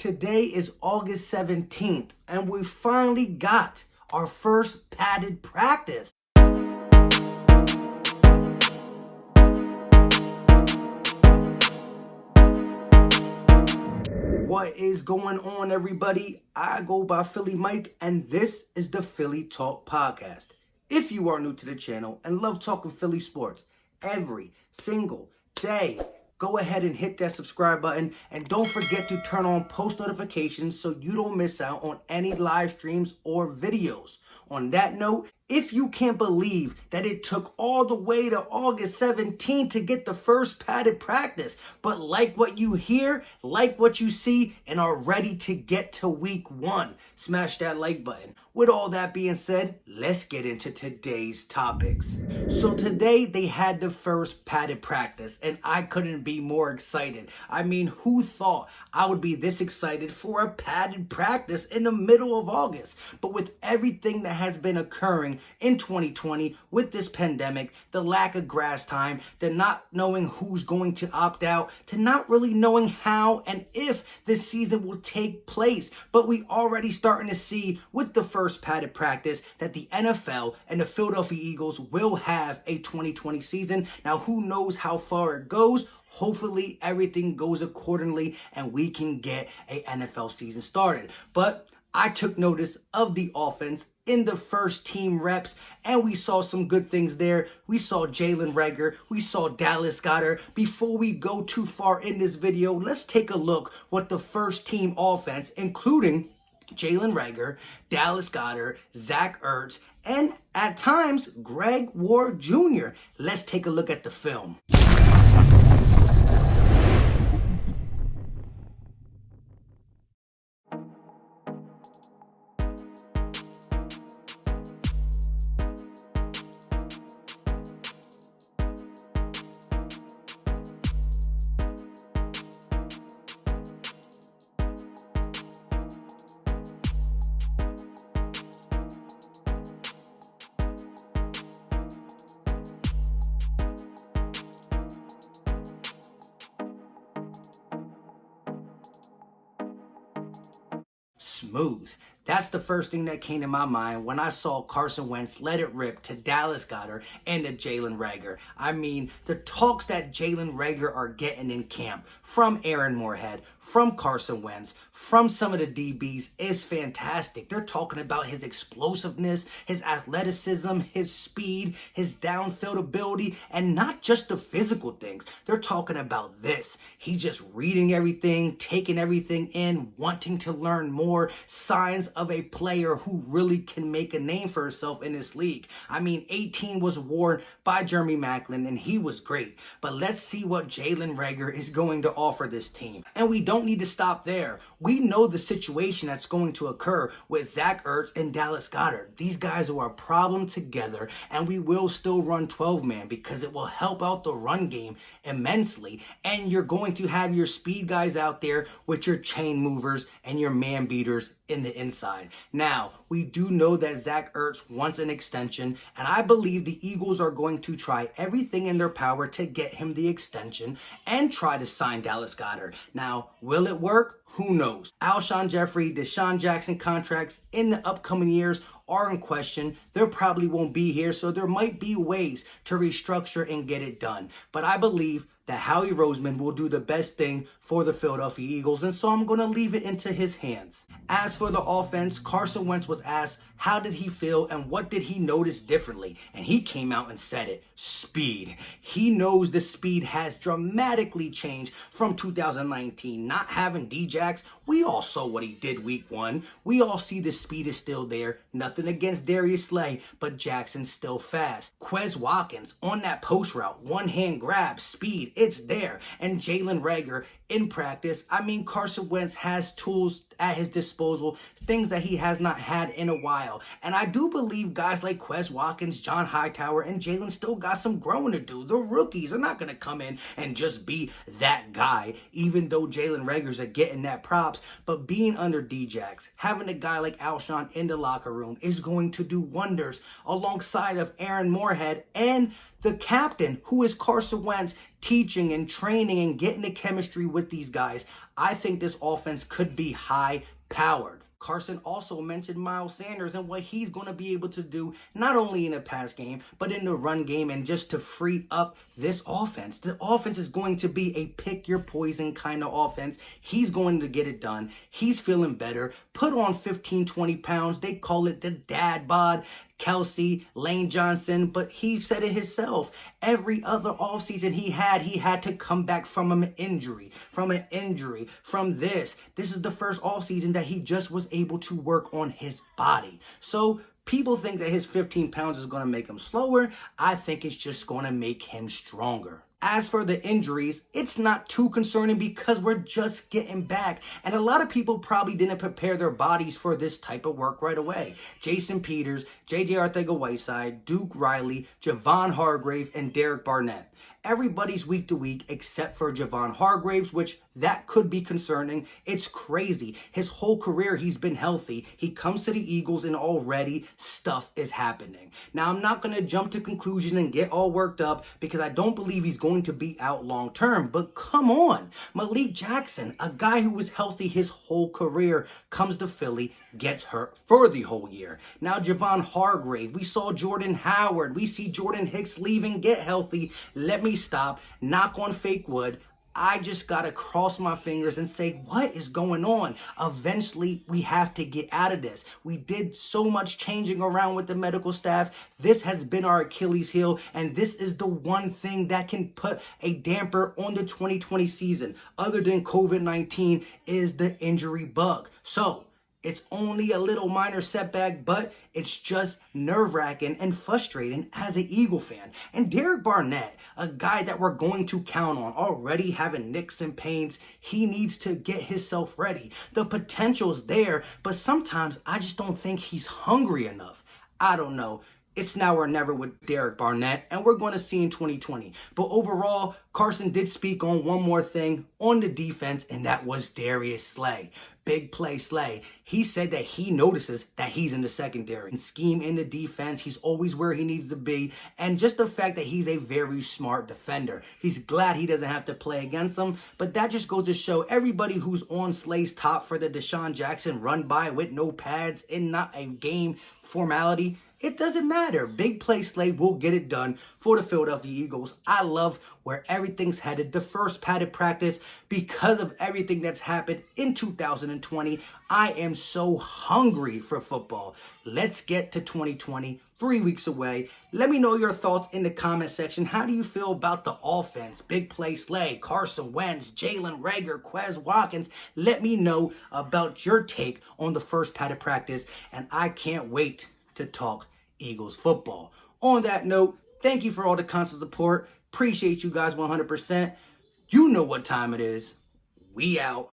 Today is August 17th, and we finally got our first padded practice. What is going on, everybody? I go by Philly Mike, and this is the Philly Talk Podcast. If you are new to the channel and love talking Philly sports every single day, go ahead and hit that subscribe button, and don't forget to turn on post notifications so you don't miss out on any live streams or videos. On that note, if you can't believe that it took all the way to August 17th to get the first padded practice, but like what you hear, like what you see, and are ready to get to week one, smash that like button. With all that being said, let's get into today's topics. So today they had the first padded practice, and I couldn't be more excited. I mean, who thought I would be this excited for a padded practice in the middle of August? But with everything that has been occurring in 2020 with this pandemic, the lack of grass time, the not knowing who's going to opt out, to not really knowing how and if this season will take place. But we already starting to see with the first padded practice that the NFL and the Philadelphia Eagles will have a 2020 season. Now, who knows how far it goes? Hopefully everything goes accordingly and we can get a NFL season started. But I took notice of the offense in the first team reps, and we saw some good things there. We saw Jalen Reagor, we saw Dallas Goedert. Before we go too far in this video, let's take a look what the first team offense, including Jalen Reagor, Dallas Goedert, Zach Ertz, and at times Greg Ward Jr. Let's take a look at the film. Smooth. That's the first thing that came to my mind when I saw Carson Wentz let it rip to Dallas Goedert and to Jalen Reagor. I mean, the talks that Jalen Reagor are getting in camp from Aaron Moorhead, from Carson Wentz, from some of the DBs is fantastic. They're talking about his explosiveness, his athleticism, his speed, his downfield ability, and not just the physical things. They're talking about this. He's just reading everything, taking everything in, wanting to learn more, signs of a player who really can make a name for himself in this league. I mean, 18 was worn by Jeremy Maclin, and he was great. But let's see what Jalen Reagor is going to offer this team. And we don't need to stop there. We know the situation that's going to occur with Zach Ertz and Dallas Goedert. These guys are a problem together, and we will still run 12-man because it will help out the run game immensely. And you're going to have your speed guys out there with your chain movers and your man beaters in the inside. Now, we do know that Zach Ertz wants an extension, and I believe the Eagles are going to try everything in their power to get him the extension and try to sign Dallas Goedert. Now, will it work? Who knows? Alshon Jeffrey, Deshaun Jackson contracts in the upcoming years are in question. They probably won't be here, so there might be ways to restructure and get it done. But I believe that Howie Roseman will do the best thing for the Philadelphia Eagles, and so I'm going to leave it into his hands. As for the offense, Carson Wentz was asked how did he feel and what did he notice differently, and he came out and said it: speed. He knows the speed has dramatically changed from 2019. Not having D-Jax, we all saw what he did week one. We all see the speed is still there. Nothing against Darius Slay, but Jackson's still fast. Quez Watkins on that post route, one-hand grab, speed, it's there. And Jalen Reagor in practice, I mean, Carson Wentz has tools at his disposal, things that he has not had in a while. And I do believe guys like Quez Watkins, John Hightower, and Jalen still got some growing to do. The rookies are not going to come in and just be that guy, even though Jalen Reagor's are getting that props. But being under D-Jax, having a guy like Alshon in the locker room is going to do wonders alongside of Aaron Moorhead and The captain, who is Carson Wentz, teaching and training and getting the chemistry with these guys, I think this offense could be high-powered. Carson also mentioned Miles Sanders and what he's going to be able to do, not only in the pass game, but in the run game, and just to free up this offense. The offense is going to be a pick-your-poison kind of offense. He's going to get it done. He's feeling better. Put on 15, 20 pounds. They call it the dad bod. Kelsey, Lane Johnson, but he said it himself. Every other offseason he had to come back from an injury, from this. This is the first offseason that he just was able to work on his body. So people think that his 15 pounds is going to make him slower. I think it's just going to make him stronger. As for the injuries, it's not too concerning because we're just getting back. And a lot of people probably didn't prepare their bodies for this type of work right away. Jason Peters, J.J. Arcega-Whiteside, Duke Riley, Javon Hargrave, and Derek Barnett. Everybody's week to week except for Javon Hargraves, which that could be concerning. It's crazy. His whole career, he's been healthy. He comes to the Eagles and already stuff is happening. Now, I'm not going to jump to conclusion and get all worked up because I don't believe he's going to be out long term. But come on. Malik Jackson, a guy who was healthy his whole career, comes to Philly, gets hurt for the whole year. Now, Javon Hargrave, we saw Jordan Howard. We see Jordan Hicks leaving, get healthy. Let me stop, knock on fake wood. I just got to cross my fingers and say, what is going on? Eventually, we have to get out of this. We did so much changing around with the medical staff. This has been our Achilles heel, and this is the one thing that can put a damper on the 2020 season, other than COVID-19, is the injury bug. So, it's only a little minor setback, but it's just nerve-wracking and frustrating as an Eagle fan. And Derek Barnett, a guy that we're going to count on, already having nicks and pains, he needs to get himself ready. The potential's there, but sometimes I just don't think he's hungry enough. I don't know. It's now or never with Derek Barnett, and we're going to see in 2020. But overall, Carson did speak on one more thing on the defense, and that was Darius Slay. Big play Slay. He said that he notices that he's in the secondary and scheme in the defense. He's always where he needs to be. And just the fact that he's a very smart defender. He's glad he doesn't have to play against them. But that just goes to show everybody who's on Slay's top for the Deshaun Jackson run by with no pads and not a game formality. It doesn't matter. Big play Slay will get it done for the Philadelphia Eagles. I love where everything's headed. The first padded practice, because of everything that's happened in 2020, I am so hungry for football. Let's get to 2020, 3 weeks away. Let me know your thoughts in the comment section. How do you feel about the offense? Big play Slay, Carson Wentz, Jalen Reagor, Quez Watkins. Let me know about your take on the first padded practice, and I can't wait to talk Eagles football. On that note, thank you for all the constant support. Appreciate you guys 100%. You know what time it is. We out.